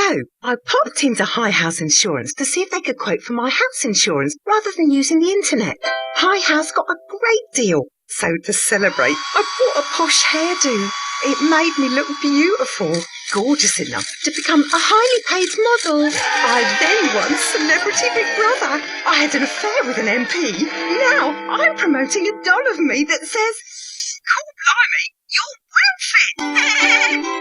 So, I popped into High House Insurance to see if they could quote for my house insurance rather than using the internet. High House got a great deal. So to celebrate, I bought a posh hairdo. It made me look beautiful, gorgeous enough to become a highly paid model. I then won Celebrity Big Brother. I had an affair with an MP. Now I'm promoting a doll of me that says, "Cool blimey, you're well fit."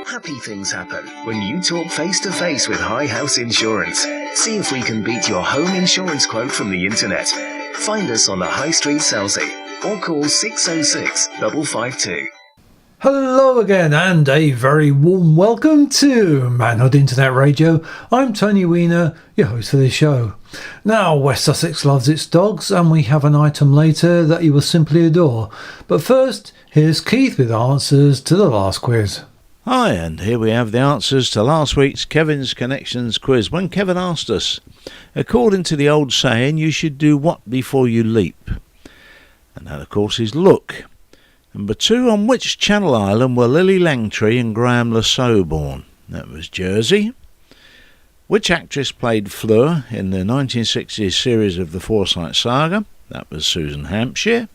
Happy things happen when you talk face-to-face with High House Insurance. See if we can beat your home insurance quote from the internet. Find us on the High Street, Selsey, or call 606 552. Hello again, and a very warm welcome to Manhood Internet Radio. I'm Tony Weiner, your host for this show. Now, West Sussex loves its dogs, and we have an item later that you will simply adore. But first, here's Keith with answers to the last quiz. Hi, and here we have the answers to last week's Kevin's Connections quiz. When Kevin asked us, according to the old saying, you should do what before you leap? And that, of course, is look. Number 2, on which Channel Island were Lily Langtry and Graham Lasso born? That was Jersey. Which actress played Fleur in the 1960s series of the Forsyte Saga? That was Susan Hampshire.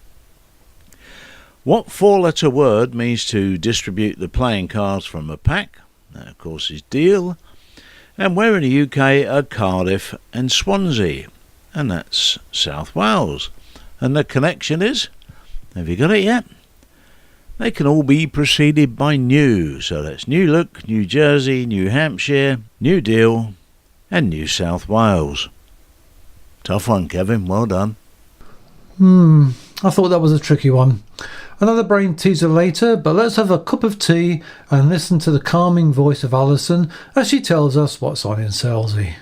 What 4-letter word means to distribute the playing cards from a pack? That, of course, is deal. And where in the UK are Cardiff and Swansea? And that's South Wales. And the connection is, have you got it yet? They can all be preceded by new, so that's New Look, New Jersey, New Hampshire, New Deal and New South Wales. Tough one, Kevin, well done. I thought that was a tricky one. Another brain teaser later, but let's have a cup of tea and listen to the calming voice of Alison as she tells us what's on in Selsey.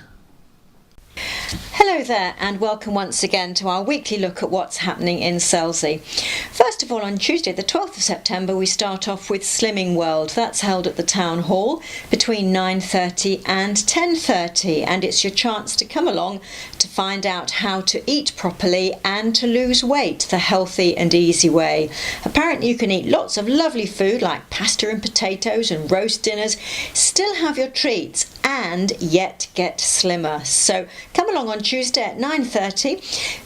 Hello there, and welcome once again to our weekly look at what's happening in Selsey. First of all, on Tuesday the 12th of September we start off with Slimming World. That's held at the Town Hall between 9:30 and 10:30, and it's your chance to come along to find out how to eat properly and to lose weight the healthy and easy way. Apparently you can eat lots of lovely food like pasta and potatoes and roast dinners, still have your treats and yet get slimmer. So come along on Tuesday at 9:30.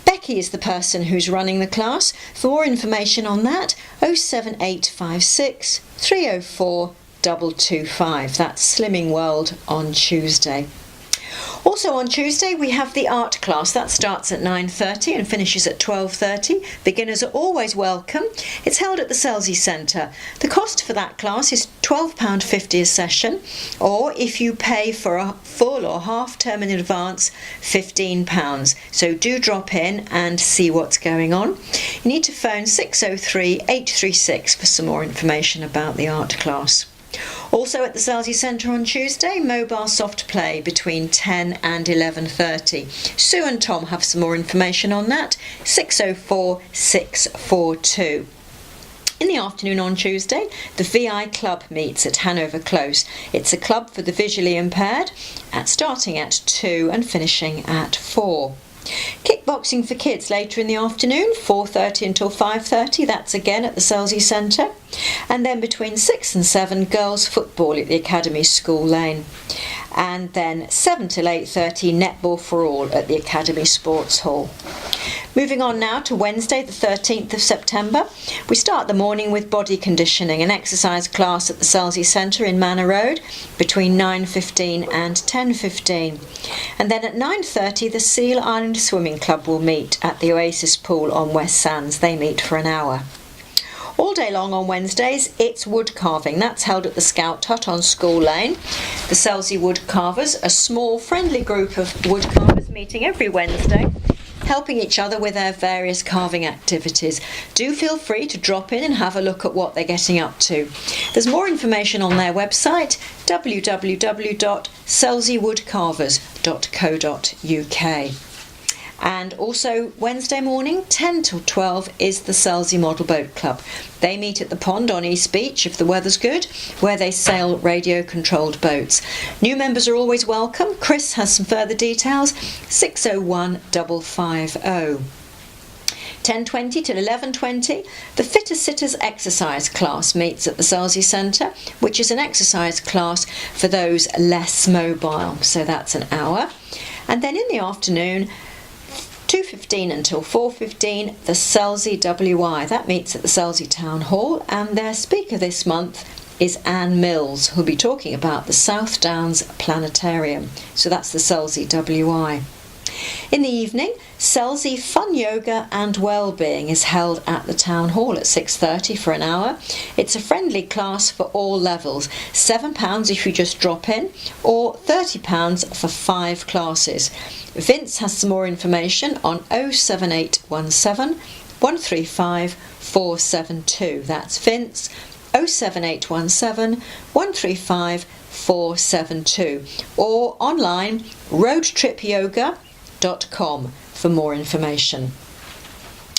Becky is the person who's running the class. For more information on that, 07856 304 225. That's Slimming World on Tuesday. Also on Tuesday we have the art class. That starts at 9:30 and finishes at 12:30. Beginners are always welcome. It's held at the Selsey Centre. The cost for that class is £12.50 a session, or if you pay for a full or half term in advance, £15. So do drop in and see what's going on. You need to phone 603 836 for some more information about the art class. Also at the Selsey Centre on Tuesday, mobile soft play between 10 and 11:30. Sue and Tom have some more information on that, 604 642. In the afternoon on Tuesday, the VI Club meets at Hanover Close. It's a club for the visually impaired, starting at 2 and finishing at 4. Kickboxing for kids later in the afternoon, 4:30 until 5:30. That's again at the Selsey Centre. And then between 6 and 7, girls football at the Academy School Lane. And then 7 till 8:30, netball for all at the Academy Sports Hall. Moving on now to Wednesday the 13th of September. We start the morning with body conditioning, an exercise class at the Selsey Centre in Manor Road between 9:15 and 10:15. And then at 9:30 the Seal Island Swimming Club will meet at the Oasis Pool on West Sands. They meet for an hour. All day long on Wednesdays, it's wood carving. That's held at the Scout Hut on School Lane. The Selsey Wood Carvers, a small friendly group of wood carvers meeting every Wednesday, helping each other with their various carving activities. Do feel free to drop in and have a look at what they're getting up to. There's more information on their website, www.selseywoodcarvers.co.uk. And also Wednesday morning 10 till 12 is the Selsey Model Boat Club. They meet at the pond on East Beach if the weather's good, where they sail radio controlled boats. New members are always welcome. Chris has some further details, 601 550. 10:20 till 11:20, the Fitter Sitters exercise class meets at the Selsey Centre, which is an exercise class for those less mobile, so that's an hour. And then in the afternoon, 2:15 until 4:15, the Selsey WI. That meets at the Selsey Town Hall, and their speaker this month is Anne Mills, who'll be talking about the South Downs Planetarium. So that's the Selsey WI. In the evening, Selsey Fun Yoga and Wellbeing is held at the Town Hall at 6:30 for an hour. It's a friendly class for all levels, £7 if you just drop in, or £30 for 5 classes. Vince has some more information on 07817 135 472. That's Vince, 07817 135 472, or online roadtripyoga.com for more information.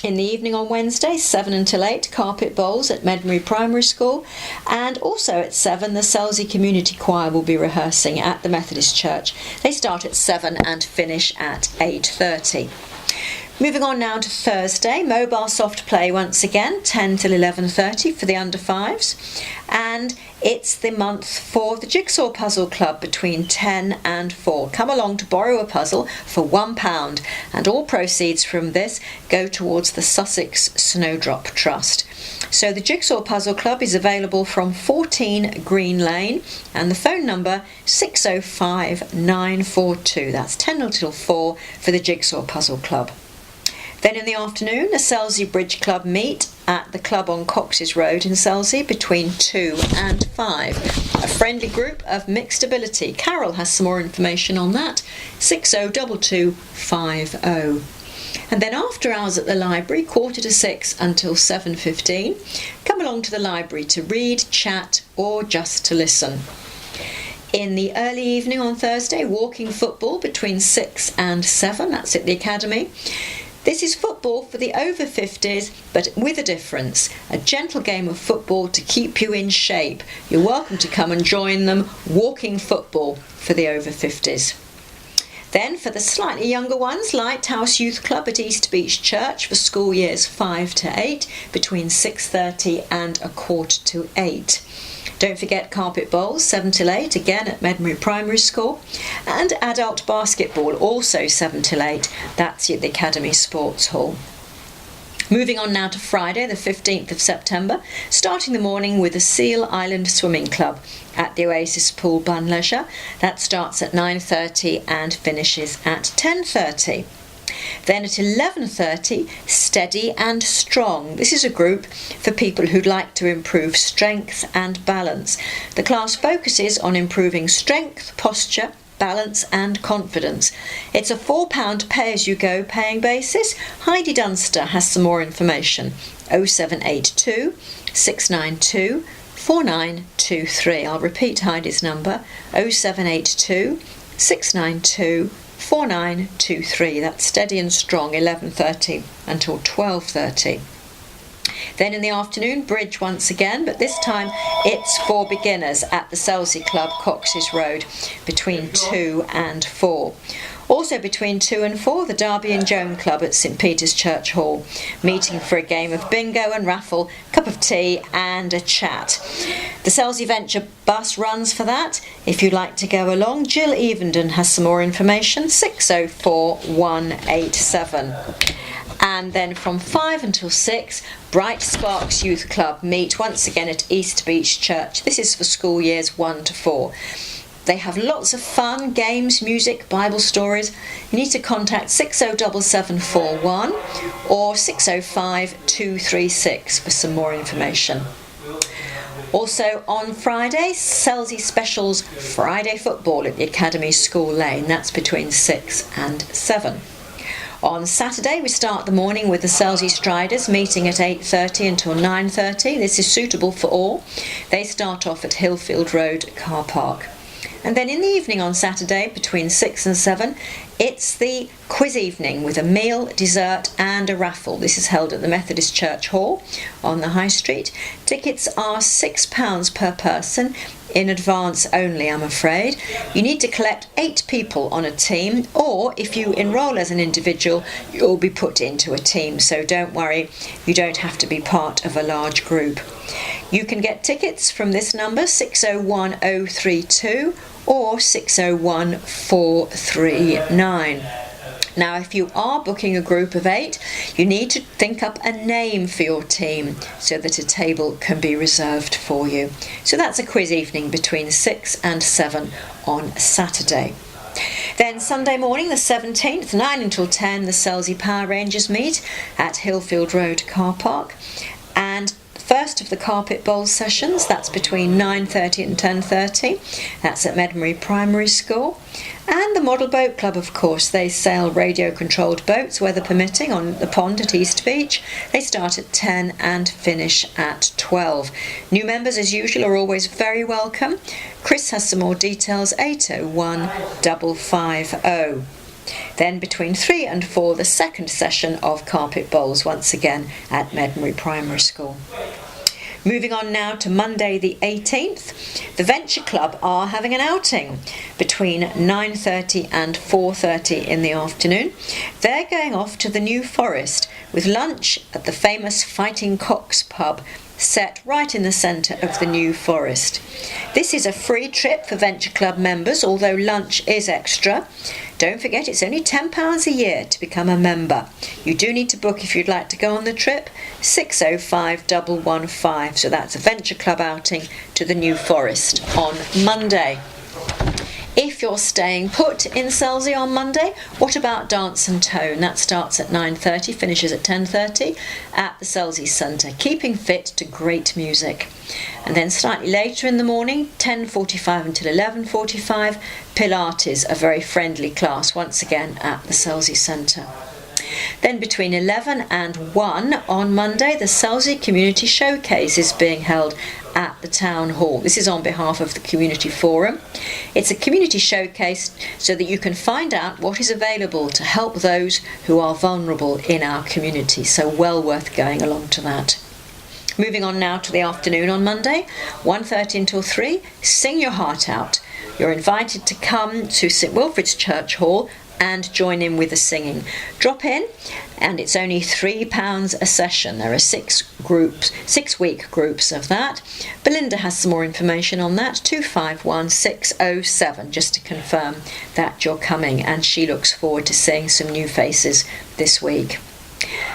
In the evening on Wednesday, 7 until 8, carpet bowls at Medmary Primary School, and also at 7, the Selsey Community Choir will be rehearsing at the Methodist Church. They start at 7 and finish at 8:30. Moving on now to Thursday, mobile soft play once again, 10 till 11:30 for the under 5s, and it's the month for the Jigsaw Puzzle Club between 10 and 4. Come along to borrow a puzzle for £1, and all proceeds from this go towards the Sussex Snowdrop Trust. So the Jigsaw Puzzle Club is available from 14 Green Lane, and the phone number 605 942. That's 10 till 4 for the Jigsaw Puzzle Club. Then in the afternoon, a Selsey Bridge Club meet at the club on Cox's Road in Selsey between 2 and 5. A friendly group of mixed ability. Carol has some more information on that, 602250. And then after hours at the library, 5:45 until 7:15, come along to the library to read, chat, or just to listen. In the early evening on Thursday, walking football between 6 and 7, that's at the Academy. This is football for the over 50s, but with a difference. A gentle game of football to keep you in shape. You're welcome to come and join them. Walking football for the over 50s. Then for the slightly younger ones, Lighthouse Youth Club at East Beach Church for school years 5 to 8, between 6:30 and 7:45. Don't forget carpet bowls, 7 till 8, again at Medmary Primary School. And adult basketball, also 7 till 8, that's at the Academy Sports Hall. Moving on now to Friday, the 15th of September, starting the morning with the Seal Island Swimming Club at the Oasis Pool, Bunleisure. That starts at 9:30 and finishes at 10:30. Then at 11:30, Steady and Strong. This is a group for people who'd like to improve strength and balance. The class focuses on improving strength, posture, balance and confidence. It's a £4 pay-as-you-go paying basis. Heidi Dunster has some more information. 0782 692 4923. I'll repeat Heidi's number. 0782 692 4923. That's Steady and Strong, 11:30 until 12:30. Then in the afternoon, bridge once again, but this time it's for beginners at the Selsey Club, Cox's Road, between 2 and 4. Also between 2 and 4, the Derby and Joan Club at St Peter's Church Hall, meeting for a game of bingo and raffle, cup of tea and a chat. The Selsey Venture bus runs for that. If you'd like to go along, Jill Evenden has some more information, 604187. And then from 5 until 6, Bright Sparks Youth Club meet once again at East Beach Church. This is for school years 1 to 4. They have lots of fun, games, music, Bible stories. You need to contact 607741 or 605236 for some more information. Also on Friday, Selsey Specials Friday Football at the Academy School Lane. That's between 6 and 7. On Saturday, we start the morning with the Selsey Striders meeting at 8:30 until 9:30. This is suitable for all. They start off at Hillfield Road Car Park. And then in the evening on Saturday, between 6 and 7, it's the quiz evening with a meal, dessert and a raffle. This is held at the Methodist Church Hall on the High Street. Tickets are £6 per person. in advance only, I'm afraid. You need to collect 8 people on a team, or if you enrol as an individual, you'll be put into a team. So don't worry, you don't have to be part of a large group. You can get tickets from this number, 601032 or 601439. Now, if you are booking a group of 8, you need to think up a name for your team so that a table can be reserved for you. So that's a quiz evening between 6 and 7 on Saturday. Then Sunday morning, the 17th, 9 until 10, the Selsey Power Rangers meet at Hillfield Road Car Park. And first of the carpet bowl sessions, that's between 9:30 and 10:30. That's at Medmenbury Primary School. And the Model Boat Club, of course, they sail radio-controlled boats, weather permitting, on the pond at East Beach. They start at 10 and finish at 12. New members, as usual, are always very welcome. Chris has some more details, 801 550. Then between 3 and 4, the second session of carpet bowls, once again at Medmenbury Primary School. Moving on now to Monday the 18th, the Venture Club are having an outing between 9:30 and 4:30 in the afternoon. They're going off to the New Forest with lunch at the famous Fighting Cocks pub, set right in the centre of the New Forest. This is a free trip for Venture Club members, although lunch is extra. Don't forget, it's only £10 a year to become a member. You do need to book if you'd like to go on the trip, 605 115. So that's a Venture Club outing to the New Forest on Monday. If you're staying put in Selsey on Monday, what about Dance and Tone? That starts at 9:30, finishes at 10:30 at the Selsey Centre, keeping fit to great music. And then slightly later in the morning, 10:45 until 11:45, Pilates, a very friendly class, once again at the Selsey Centre. Then between 11 and 1 on Monday, the Selsey Community Showcase is being held at the Town Hall. This is on behalf of the Community Forum. It's a community showcase so that you can find out what is available to help those who are vulnerable in our community. So well worth going along to that. Moving on now to the afternoon on Monday, 1:30 until 3, Sing Your Heart Out. You're invited to come to St Wilfrid's Church Hall and join in with the singing. Drop in, and it's only £3 a session. There are 6-week groups of that. Belinda has some more information on that, 251607, just to confirm that you're coming, and she looks forward to seeing some new faces this week.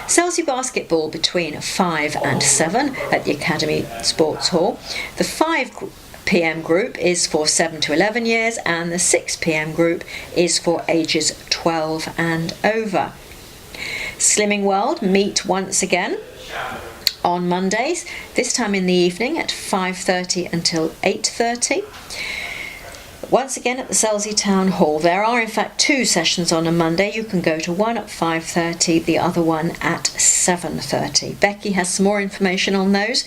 Selsey basketball between 5 and 7 at the Academy Sports Hall. The 5 p.m. group is for 7 to 11 years, and the 6 p.m. group is for ages 12 and over. Slimming World meet once again on Mondays, this time in the evening at 5:30 until 8:30. Once again at the Selsey Town Hall. There are in fact 2 sessions on a Monday. You can go to one at 5:30, the other one at 7:30. Becky has some more information on those.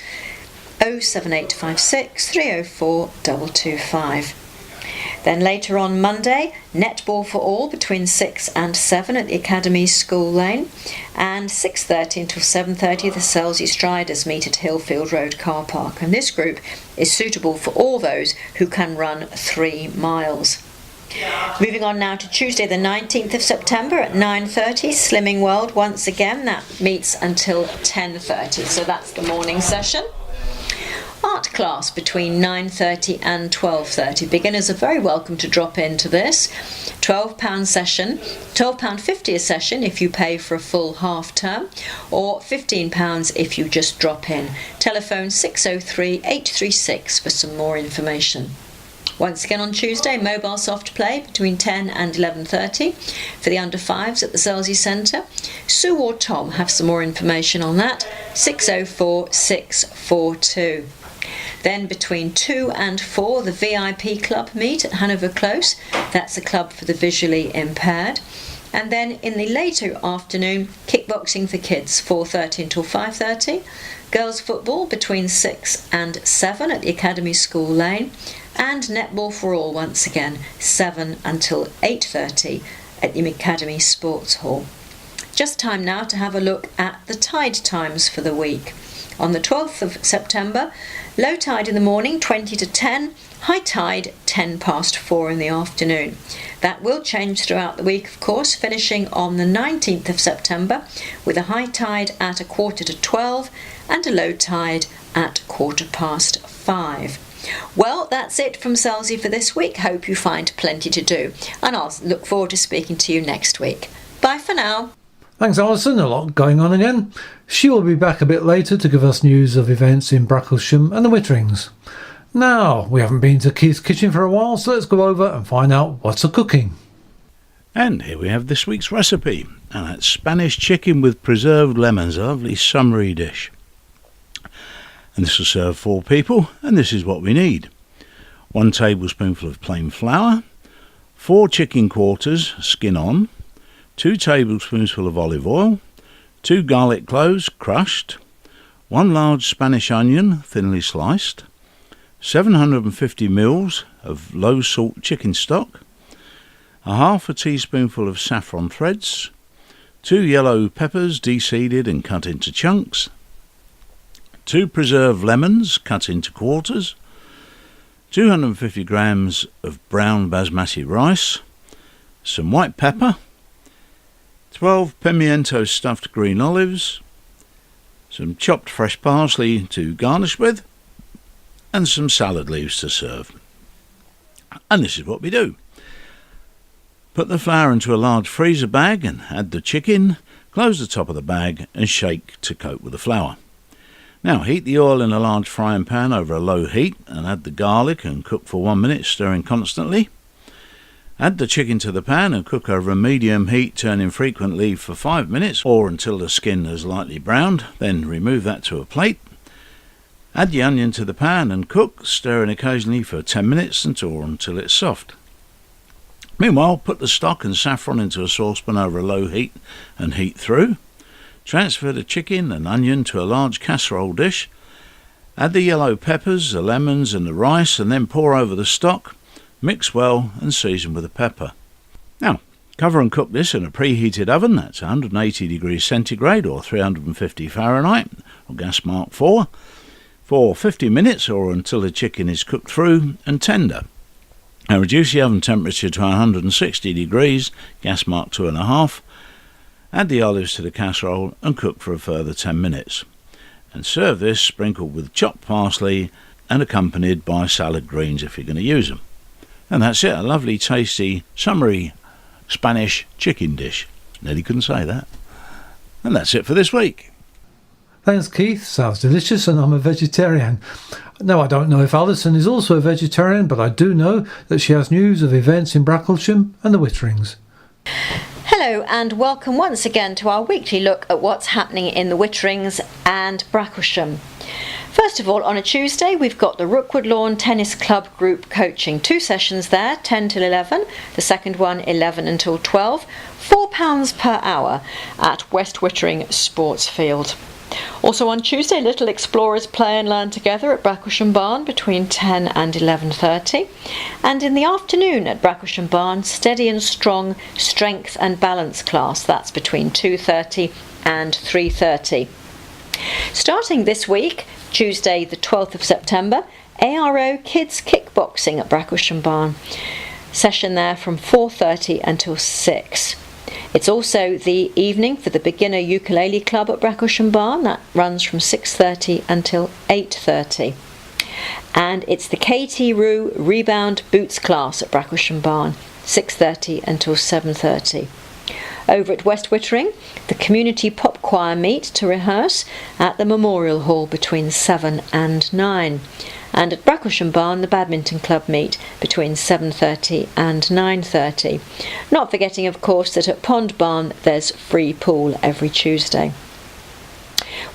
07856 304 225. Then later on Monday, netball for all between 6 and 7 at the Academy School Lane, and 6:30 until 7:30 the Selsey Striders meet at Hillfield Road Car Park, and this group is suitable for all those who can run 3 miles. Moving on now to Tuesday the 19th of September at 9:30, Slimming World once again, that meets until 10:30, so that's the morning session. Art class between 9:30 and 12:30. Beginners are very welcome to drop into this. £12 session, £12.50 a session if you pay for a full half term, or £15 if you just drop in. Telephone 603 836 for some more information. Once again on Tuesday, mobile soft play between 10 and 11:30 for the under 5s at the Selsey Centre. Sue or Tom have some more information on that, 604 642. Then between 2 and 4, the VIP club meet at Hanover Close. That's a club for the visually impaired. And then in the later afternoon, kickboxing for kids, 4:30 until 5:30. Girls football between 6 and 7 at the Academy School Lane. And netball for all once again, 7 until 8:30 at the Academy Sports Hall. Just time now to have a look at the tide times for the week. On the 12th of September, low tide in the morning 20 to 10, high tide 10 past 4 in the afternoon. That will change throughout the week, of course, finishing on the 19th of September with a high tide at 11 to 12 and a low tide at 5:15. Well, that's it from Selsey for this week. Hope you find plenty to do, and I'll look forward to speaking to you next week. Bye for now. Thanks, Alison. A lot going on again. She will be back a bit later to give us news of events in Bracklesham and the Witterings. Now, we haven't been to Keith's kitchen for a while, so let's go over and find out what's a-cooking. And here we have this week's recipe, and that's Spanish chicken with preserved lemons, a lovely summery dish. And this will serve 4 people, and this is what we need. 1 tablespoonful of plain flour, 4 chicken quarters, skin on, 2 tablespoonsful of olive oil, 2 garlic cloves, crushed, 1 large Spanish onion, thinly sliced, 750 ml of low salt chicken stock, a half a teaspoonful of saffron threads, 2 yellow peppers deseeded and cut into chunks, 2 preserved lemons cut into quarters, 250 grams of brown basmati rice, some white pepper, 12 pimiento stuffed green olives, some chopped fresh parsley to garnish with, and some salad leaves to serve. And this is what we do. Put the flour into a large freezer bag and add the chicken, close the top of the bag and shake to coat with the flour. Now heat the oil in a large frying pan over a low heat and add the garlic and cook for 1 minute, stirring constantly. Add the chicken to the pan and cook over a medium heat, turning frequently for 5 minutes or until the skin is lightly browned. Then remove that to a plate. Add the onion to the pan and cook, stirring occasionally for 10 minutes until it's soft. Meanwhile, put the stock and saffron into a saucepan over a low heat and heat through. Transfer the chicken and onion to a large casserole dish. Add the yellow peppers, the lemons and the rice, and then pour over the stock. Mix well and season with the pepper. Now, cover and cook this in a preheated oven, that's 180 degrees centigrade or 350 Fahrenheit, or gas mark 4, for 50 minutes or until the chicken is cooked through and tender. Now reduce the oven temperature to 160 degrees, gas mark 2.5. Add the olives to the casserole and cook for a further 10 minutes. And serve this sprinkled with chopped parsley and accompanied by salad greens if you're going to use them. And that's it, a lovely, tasty, summery Spanish chicken dish. Nearly couldn't say that. And that's it for this week. Thanks, Keith. Sounds delicious, and I'm a vegetarian. No, I don't know if Alison is also a vegetarian, but I do know that she has news of events in Bracklesham and the Witterings. Hello and welcome once again to our weekly look at what's happening in the Witterings and Bracklesham. First of all, on a Tuesday we've got the Rookwood Lawn Tennis Club group coaching. 2 sessions there, 10 till 11, the second one 11 until 12, £4 per hour at West Wittering Sports Field. Also on Tuesday, Little Explorers play and learn together at Bracklesham Barn between 10 and 11:30. And in the afternoon at Bracklesham Barn, Steady and Strong Strength and Balance class. That's between 2:30 and 3:30. Starting this week, Tuesday the 12th of September, ARO Kids Kickboxing at Bracklesham Barn. Session there from 4:30 until 6. It's also the evening for the Beginner Ukulele Club at Bracklesham Barn. That runs from 6:30 until 8:30. And it's the KT Roo Rebound Boots class at Bracklesham Barn, 6:30 until 7:30. Over at West Wittering, the Community Pop Choir meet to rehearse at the Memorial Hall between 7 and 9. And at Bracklesham Barn, the Badminton Club meet between 7:30 and 9:30. Not forgetting, of course, that at Pond Barn there's free pool every Tuesday.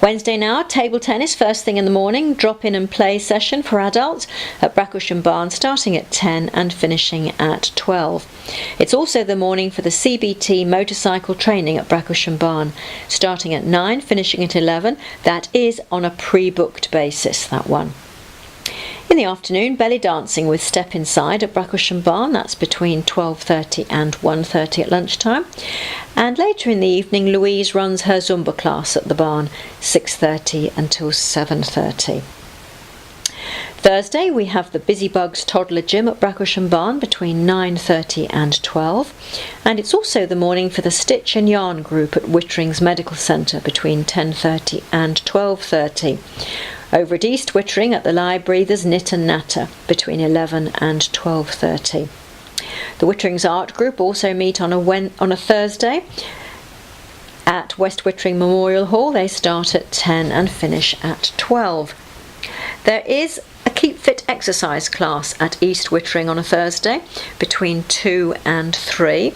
Wednesday now, table tennis first thing in the morning, drop-in and play session for adults at Bracklesham Barn starting at 10 and finishing at 12. It's also the morning for the CBT motorcycle training at Bracklesham Barn, starting at 9, finishing at 11. That is on a pre-booked basis, that one. In the afternoon, belly dancing with Step Inside at Bracklesham Barn. That's between 12:30 and 1:30 at lunchtime. And later in the evening, Louise runs her Zumba class at the barn, 6:30 until 7:30. Thursday, we have the Busy Bugs Toddler Gym at Bracklesham Barn between 9:30 and 12. And it's also the morning for the Stitch and Yarn group at Witterings Medical Centre between 10:30 and 12:30. Over at East Wittering at the library, there's Knit and Natter between 11 and 12:30. The Witterings Art Group also meet on a Thursday at West Wittering Memorial Hall. They start at 10 and finish at 12. There is a Keep Fit exercise class at East Wittering on a Thursday between 2 and 3.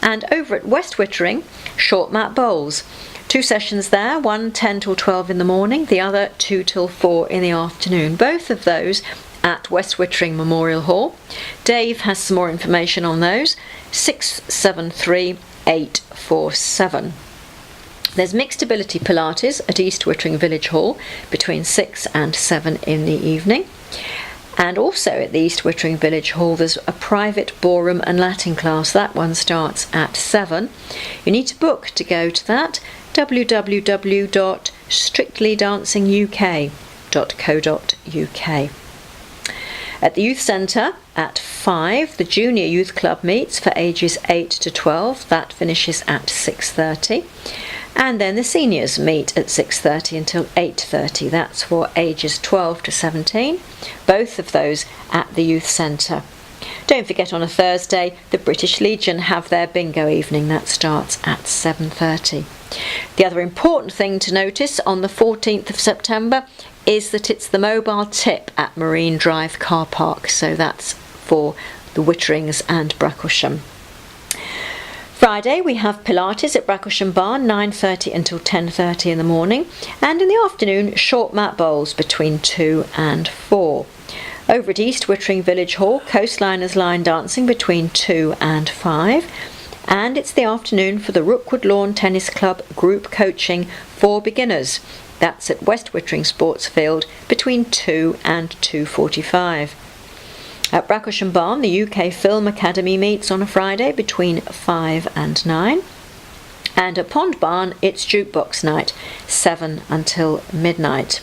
And over at West Wittering, short mat bowls. 2 sessions there, one 10 till 12 in the morning, the other 2 till 4 in the afternoon. Both of those at West Wittering Memorial Hall. Dave has some more information on those. 673847. There's Mixed Ability Pilates at East Wittering Village Hall between 6 and 7 in the evening. And also at the East Wittering Village Hall, there's a private ballroom and Latin class. That one starts at 7. You need to book to go to that. www.strictlydancinguk.co.uk. At the Youth Centre at 5, the Junior Youth Club meets for ages 8 to 12. That finishes at 6:30. And then the seniors meet at 6:30 until 8:30. That's for ages 12 to 17. Both of those at the Youth Centre. Don't forget on a Thursday, the British Legion have their bingo evening. That starts at 7:30. The other important thing to notice on the 14th of September is that it's the mobile tip at Marine Drive car park. So that's for the Witterings and Bracklesham. Friday, we have Pilates at Bracklesham Barn, 9:30 until 10:30 in the morning. And in the afternoon, short mat bowls between 2 and 4. Over at East Wittering Village Hall, Coastliners line dancing between 2 and 5. And it's the afternoon for the Rookwood Lawn Tennis Club group coaching for beginners. That's at West Wittering Sports Field between 2 and 2:45. At Bracklesham Barn, the UK Film Academy meets on a Friday between 5 and 9. And at Pond Barn, it's jukebox night, 7 until midnight.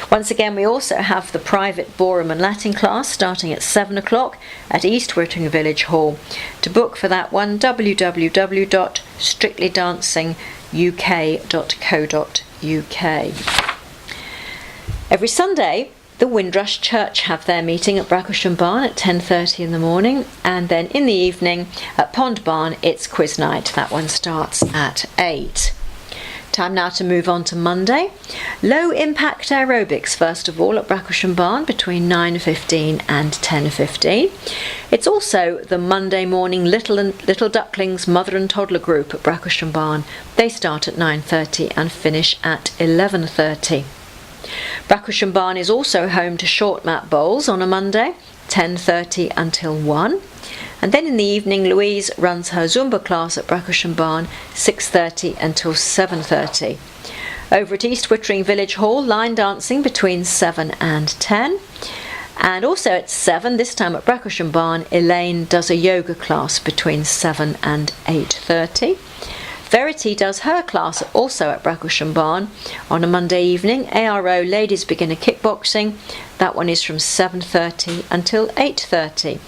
Once again, we also have the private ballroom and Latin class starting at 7 o'clock at East Wittering Village Hall. To book for that one, www.strictlydancinguk.co.uk. Every Sunday, the Windrush Church have their meeting at Bracklesham Barn at 10:30 in the morning, and then in the evening at Pond Barn it's quiz night. That one starts at 8. Time now to move on to Monday. Low impact aerobics first of all at Bracklesham Barn between 9:15 and 10:15. It's also the Monday morning Little Ducklings Mother and Toddler group at Bracklesham Barn. They start at 9:30 and finish at 11:30. Bracklesham Barn is also home to short mat bowls on a Monday, 10:30 until 1. And then in the evening, Louise runs her Zumba class at Bracklesham Barn, 6:30 until 7:30. Over at East Wittering Village Hall, line dancing between 7 and 10. And also at 7, this time at Bracklesham Barn, Elaine does a yoga class between 7 and 8:30. Verity does her class also at Bracklesham Barn on a Monday evening, ARO Ladies Beginner Kickboxing. That one is from 7:30 until 8:30.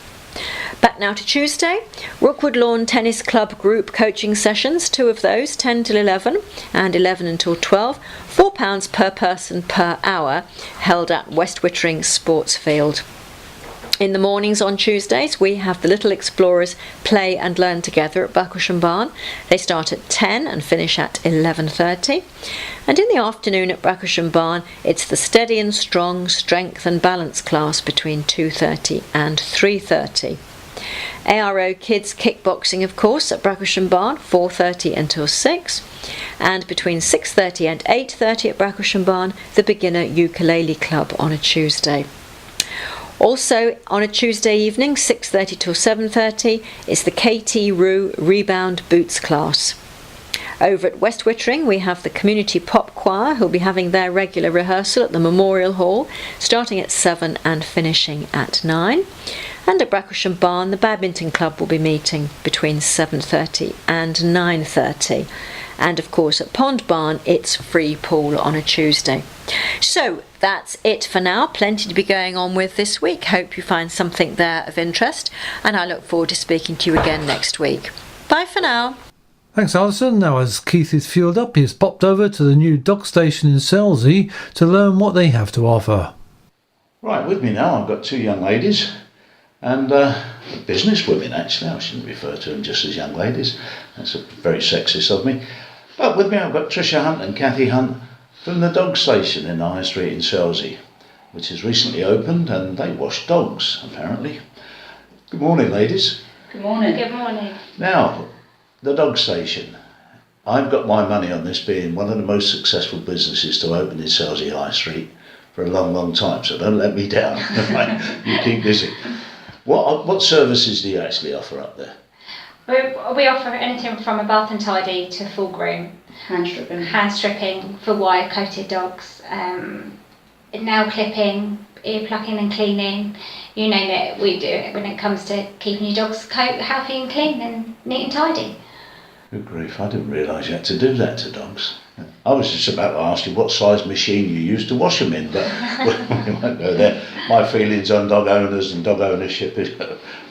Back now to Tuesday, Rookwood Lawn Tennis Club group coaching sessions, 2 of those, 10 till 11 and 11 until 12, £4 per person per hour, held at West Wittering Sports Field. In the mornings on Tuesdays, we have the Little Explorers Play and Learn Together at Bracklesham Barn. They start at 10 and finish at 11:30. And in the afternoon at Bracklesham Barn, it's the Steady and Strong Strength and Balance class between 2:30 and 3:30. ARO Kids Kickboxing, of course, at Bracklesham Barn, 4:30 until 6. And between 6:30 and 8:30 at Bracklesham Barn, the Beginner Ukulele Club on a Tuesday. Also on a Tuesday evening, 6:30 till 7:30, is the KT Roo Rebound Boots class. Over at West Wittering, we have the Community Pop Choir, who'll be having their regular rehearsal at the Memorial Hall, starting at 7 and finishing at 9. And at Bracklesham Barn, the Badminton Club will be meeting between 7:30 and 9:30. And of course at Pond Barn, it's free pool on a Tuesday. So that's it for now. Plenty to be going on with this week. Hope you find something there of interest, and I look forward to speaking to you again next week. Bye for now. Thanks, Alison. Now, as Keith is fueled up, he's popped over to the new dog station in Selsey to learn what they have to offer. Right, with me now I've got two young ladies and business women, actually. I shouldn't refer to them just as young ladies. That's very sexist of me. But with me I've got Tricia Hunt and Kathy Hunt from the dog station in the High Street in Selsey, which has recently opened, and they wash dogs, apparently. Good morning, ladies. Good morning. Good morning. Now, the dog station. I've got my money on this being one of the most successful businesses to open in Selsey High Street for a long, long time, so don't let me down. You keep busy. What services do you actually offer up there? We offer anything from a bath and tidy to full groom. Hand stripping for wire coated dogs, nail clipping, ear plucking and cleaning, you name it, we do it when it comes to keeping your dog's coat healthy and clean and neat and tidy. Good grief, I didn't realise you had to do that to dogs. I was just about to ask you what size machine you use to wash them in, but we won't go there. My feelings on dog owners and dog ownership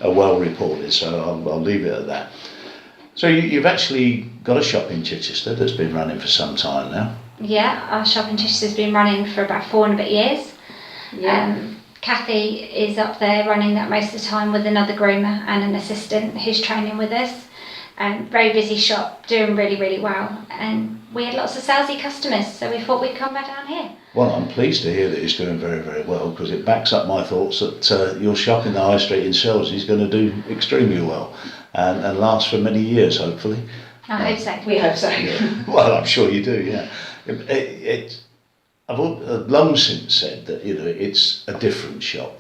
are well reported, so I'll leave it at that. So you've actually got a shop in Chichester that's been running for some time now. Yeah, our shop in Chichester's been running for about 4 and a bit years. Yeah. Kathy is up there running that most of the time with another groomer and an assistant who's training with us. Very busy shop, doing really, really well. And we had lots of Selsey customers, so we thought we'd come back down here. Well, I'm pleased to hear that it's doing very, very well, because it backs up my thoughts that your shop in the High Street in Selsey is going to do extremely well and last for many years, hopefully. I hope so. We hope so. Yeah. Well, I'm sure you do, yeah. I've long since said that, it's a different shop.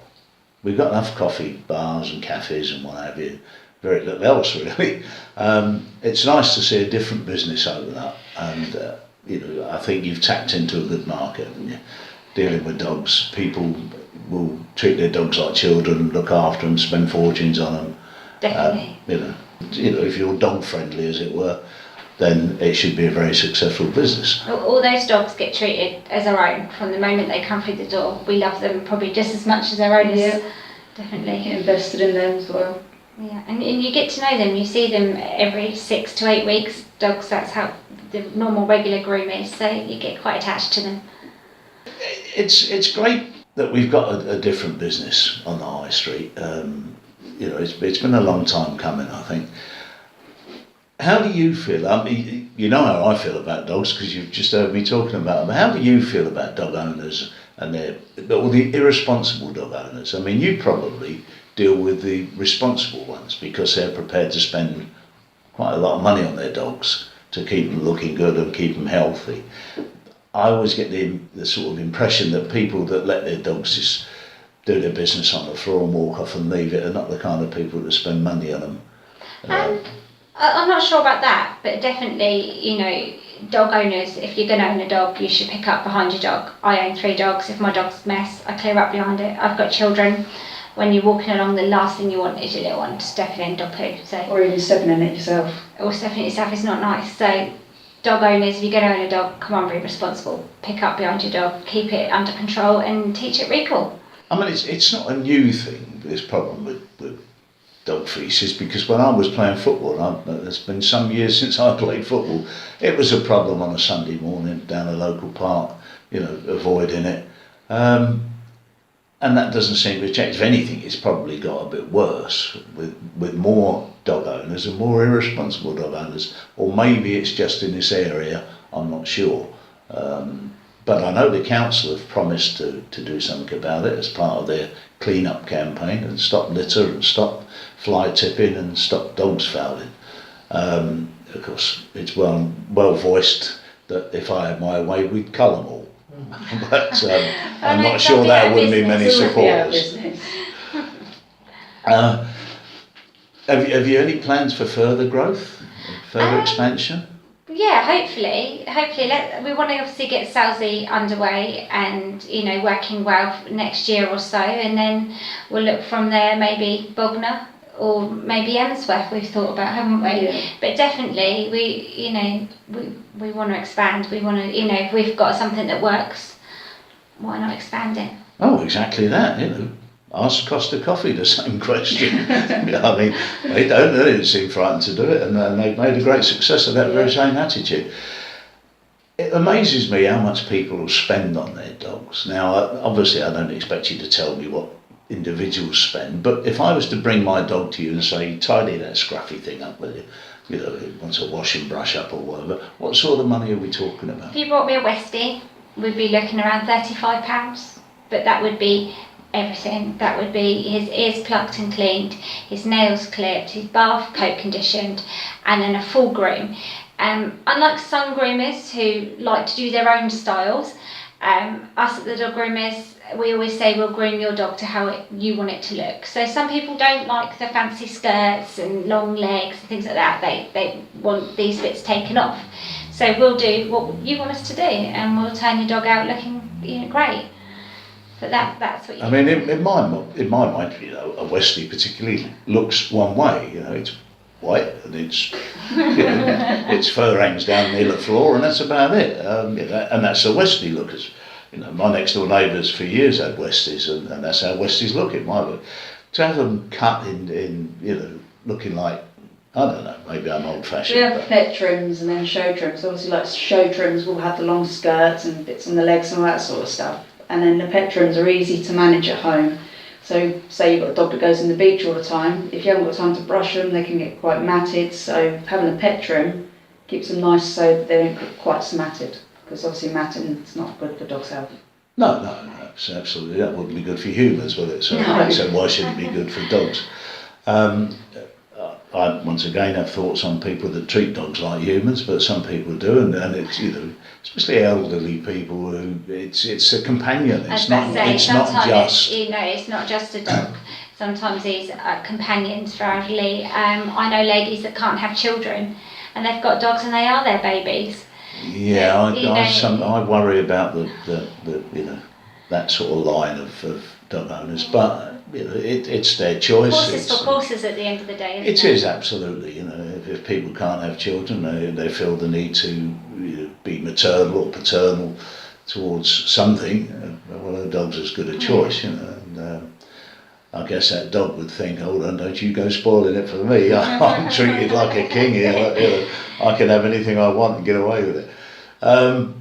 We've got enough coffee bars and cafes and what have you, very little else really. It's nice to see a different business open up, and I think you've tapped into a good market, haven't you? Dealing with dogs, people will treat their dogs like children, look after them, spend fortunes on them. Definitely. If you're dog friendly, as it were, then it should be a very successful business. All those dogs get treated as our own from the moment they come through the door. We love them probably just as much as our owners. Yeah. Definitely. Invested in them as well. Yeah, and you get to know them. You see them every 6 to 8 weeks. Dogs, that's how the normal regular groom is, so you get quite attached to them. It's great that we've got a different business on the High Street. It's been a long time coming, I think. How do you feel? I mean, you know how I feel about dogs because you've just heard me talking about them. How do you feel about dog owners and the irresponsible dog owners? I mean, you probably deal with the responsible ones because they're prepared to spend quite a lot of money on their dogs to keep them looking good and keep them healthy. I always get the sort of impression that people that let their dogs just do their business on the floor and walk off and leave it are not the kind of people that spend money on them. I'm not sure about that, but definitely, dog owners, if you're going to own a dog, you should pick up behind your dog. I own 3 dogs. If my dog's a mess, I clear up behind it. I've got children. When you're walking along, the last thing you want is your little one stepping in dog poo. Or even stepping in it yourself. Or stepping in it yourself is not nice. So dog owners, if you're going to own a dog, come on, be responsible. Pick up behind your dog, keep it under control and teach it recall. I mean, it's not a new thing, this problem with dog feces, because when I was playing football, it's been some years since I played football, it was a problem on a Sunday morning down a local park, avoiding it. And that doesn't seem to change. If anything, it's probably got a bit worse with more dog owners and more irresponsible dog owners, or maybe it's just in this area, I'm not sure. But I know the council have promised to do something about it as part of their clean-up campaign and stop litter and stop fly tipping and stop dogs fouling. Of course, it's well voiced that if I had my way, we'd cull them all. But I'm not sure there wouldn't be many supporters. Have you any plans for further growth, further expansion? Yeah, hopefully, we want to obviously get Selsey underway and, you know, working well for next year or so, and then we'll look from there, maybe Bognor or maybe Emsworth we've thought about, haven't we? Yeah. But definitely we want to expand. We want to, you know, if we've got something that works, why not expand it? Oh, exactly that, you know. Ask Costa Coffee the same question. I mean, they didn't seem frightened to do it, and they've made a great success of that very same attitude. It amazes me how much people will spend on their dogs. Now, obviously, I don't expect you to tell me what individuals spend, but if I was to bring my dog to you and say, tidy that scruffy thing up with you know, it wants a wash and brush up or whatever, what sort of money are we talking about? If you brought me a Westie, we'd be looking around £35, but that would be everything. That would be his ears plucked and cleaned, his nails clipped, his bath coat conditioned, and then a full groom. Unlike some groomers who like to do their own styles, us at the Dog Groomers, we always say we'll groom your dog to how you want it to look. So some people don't like the fancy skirts and long legs and things like that. They want these bits taken off. So we'll do what you want us to do, and we'll turn your dog out looking, you know, great. But that's what you. I mean, in my mind, you know, a Westie particularly looks one way. You know, it's white and it's, you know, its fur hangs down near the floor, and that's about it. You know, and that's a Westie look. You know, my next door neighbours for years had Westies, and that's how Westies look in my book. To have them cut in you know, looking like, I don't know, maybe I'm old fashioned. We have pet trims and then show trims. Obviously, like show trims will have the long skirts and bits on the legs and all that sort of stuff. And then the pet trims are easy to manage at home. So say you've got a dog that goes in the beach all the time, if you haven't got time to brush them, they can get quite matted. So having a pet trim keeps them nice so that they don't get quite smatted. Because obviously matting is not good for dogs' health. No, absolutely. That wouldn't be good for humans, would it? So, No. So why should it be good for dogs? I once again have thoughts on people that treat dogs like humans, but some people do, and it's, you know, especially elderly people who it's a companion. It's not just, you know, it's not just a dog. Sometimes these are companions for elderly. I know ladies that can't have children, and they've got dogs, and they are their babies. Yeah, I worry about the you know, that sort of line of dog owners, but you know, it's their choice. Horses for courses at the end of the day, isn't it? It is, absolutely. You know, if people can't have children, they feel the need to, you know, be maternal or paternal towards something. Well, a dog's as good a choice, you know. And I guess that dog would think, hold on, don't you go spoiling it for me. I'm treated like a king here. You know, I can have anything I want and get away with it. Well,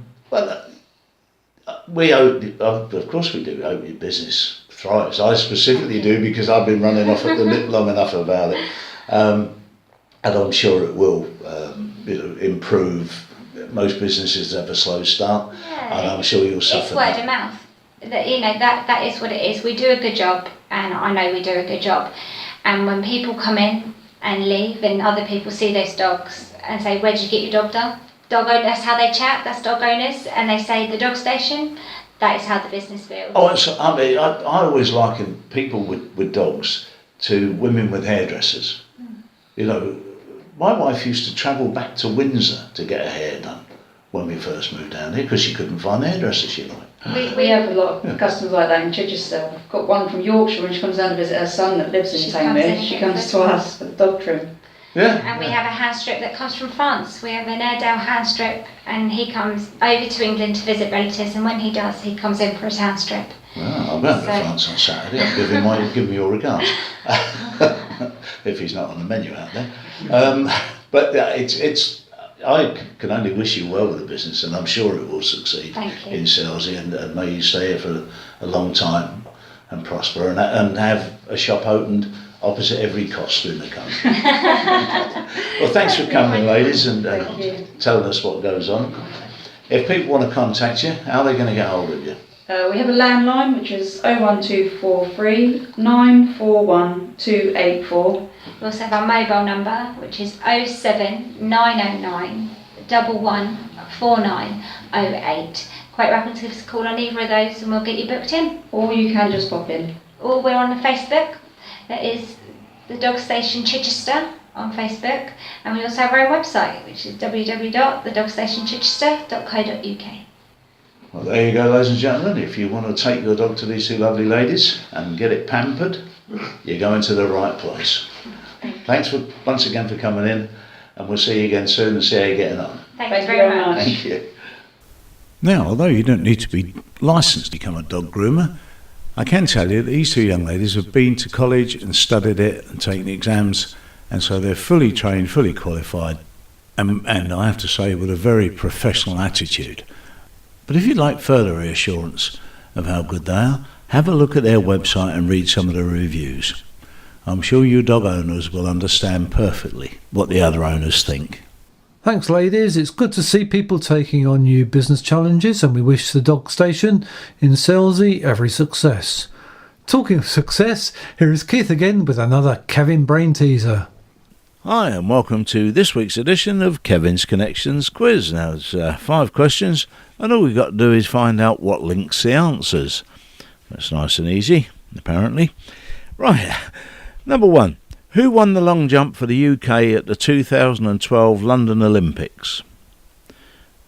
we hope, of course we do, hope your business thrives. I specifically do, because I've been running off at the lip long enough about it. And I'm sure it will, you know, improve. Most businesses have a slow start, and I'm sure you'll suffer. It's word of mouth. That, you know, that is what it is. We do a good job, and I know we do a good job. And when people come in and leave, and other people see those dogs and say, "Where did you get your dog done?" Dog owners, that's how they chat. That's dog owners, and they say the dog station. That is how the business feels. Oh, I mean, I always liken people with dogs to women with hairdressers. You know, my wife used to travel back to Windsor to get her hair done when we first moved down here, because she couldn't find the hairdresser she liked. We have a lot of customers like that in Chichester. We've got one from Yorkshire. When she comes down to visit her son that lives in Tamworth, she comes to us for the dog trim. Yeah. And we have a hand strip that comes from France. We have an Airedale hand strip, and he comes over to England to visit relatives, and when he does, he comes in for his hand strip. Well, I'm going to France on Saturday. I'll give him your regards. If he's not on the menu out there. But it's. I can only wish you well with the business, and I'm sure it will succeed. Thank you. In Selsey, and may you stay here for a long time and prosper, and have a shop opened opposite every coster in the country. Well, thanks for coming, ladies, and telling us what goes on. If people want to contact you, how are they going to get hold of you? We have a landline, which is 01243 941 284. We also have our mobile number, which is 07909 114908. Quite welcome to give us a call on either of those, and we'll get you booked in. Or you can just pop in. Or we're on the Facebook. That is the Dog Station Chichester, on Facebook, and we also have our own website, which is www.thedogstationchichester.co.uk. Well, there you go, ladies and gentlemen. If you want to take your dog to these two lovely ladies and get it pampered, you're going to the right place. Thanks once again for coming in, and we'll see you again soon and see how you're getting on. Thank you very much. Thank you. Now, although you don't need to be licensed to become a dog groomer, I can tell you that these two young ladies have been to college and studied it and taken the exams, and so they're fully trained, fully qualified, and I have to say with a very professional attitude. But if you'd like further reassurance of how good they are, have a look at their website and read some of the reviews. I'm sure you dog owners will understand perfectly what the other owners think. Thanks, ladies. It's good to see people taking on new business challenges, and we wish the dog station in Selsey every success. Talking of success, here is Keith again with another Kevin Brain teaser. Hi, and welcome to this week's edition of Kevin's Connections Quiz. Now, it's 5 questions, and all we've got to do is find out what links the answers. That's nice and easy, apparently. Right, number 1. Who won the long jump for the UK at the 2012 London Olympics?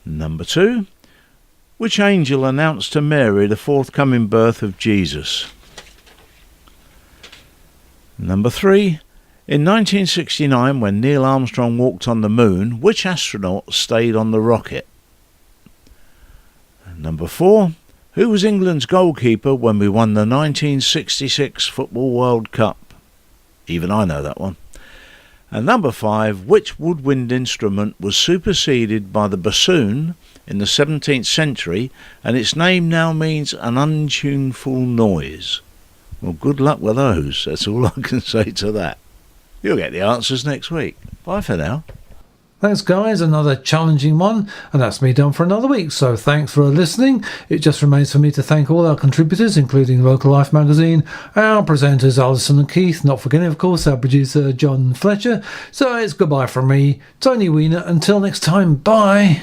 Number 2. Which angel announced to Mary the forthcoming birth of Jesus? Number 3. In 1969, when Neil Armstrong walked on the moon, which astronaut stayed on the rocket? Number 4. Who was England's goalkeeper when we won the 1966 Football World Cup? Even I know that one. And number 5, which woodwind instrument was superseded by the bassoon in the 17th century, and its name now means an untuneful noise? Well, good luck with those. That's all I can say to that. You'll get the answers next week. Bye for now. Thanks, guys. Another challenging one, and that's me done for another week. So thanks for listening. It just remains for me to thank all our contributors, including Local Life magazine, our presenters Alison and Keith, not forgetting, of course, our producer John Fletcher. So it's goodbye from me, Tony Weiner. Until next time, bye.